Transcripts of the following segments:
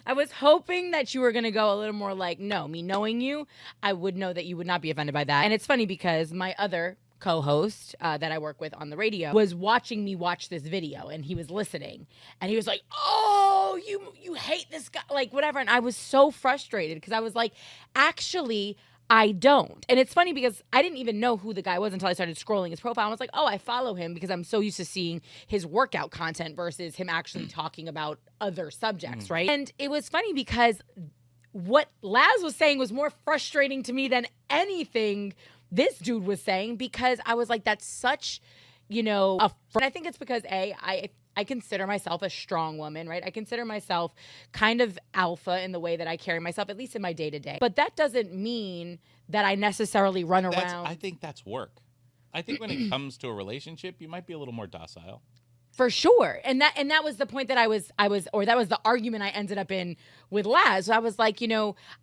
I was hoping that you were going to go a little more like, no, me knowing you, I would know that you would not be offended by that. And it's funny because my other co-host that I work with on the radio was watching me watch this video, and he was listening, and he was like, oh, you hate this guy, like whatever. And I was so frustrated because I was like, actually, I don't. And it's funny because I didn't even know who the guy was until I started scrolling his profile. I was like, oh, I follow him because I'm so used to seeing his workout content versus him actually talking about other subjects, right? And it was funny because what Laz was saying was more frustrating to me than anything this dude was saying, because I was like, that's such, and I think it's because I consider myself a strong woman, right? I consider myself kind of alpha in the way that I carry myself, at least in my day-to-day. But that doesn't mean that I necessarily run around. I think that's work. I think when it comes to a relationship, you might be a little more docile. For sure. And that was the point that that was the argument I ended up in with Laz. So I was like,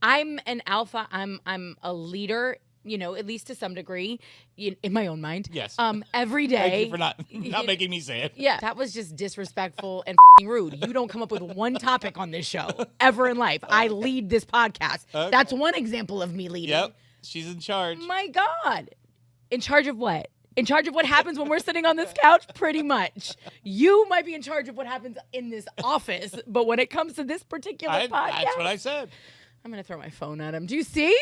I'm an alpha. I'm a leader, at least to some degree, in my own mind. Yes. Every day. Thank you for not making me say it. Yeah. That was just disrespectful and rude. You don't come up with one topic on this show ever in life. I lead this podcast. Okay. That's one example of me leading. Yep. She's in charge. My God. In charge of what? In charge of what happens when we're sitting on this couch? Pretty much. You might be in charge of what happens in this office, but when it comes to this particular podcast. That's what I said. I'm going to throw my phone at him. Do you see?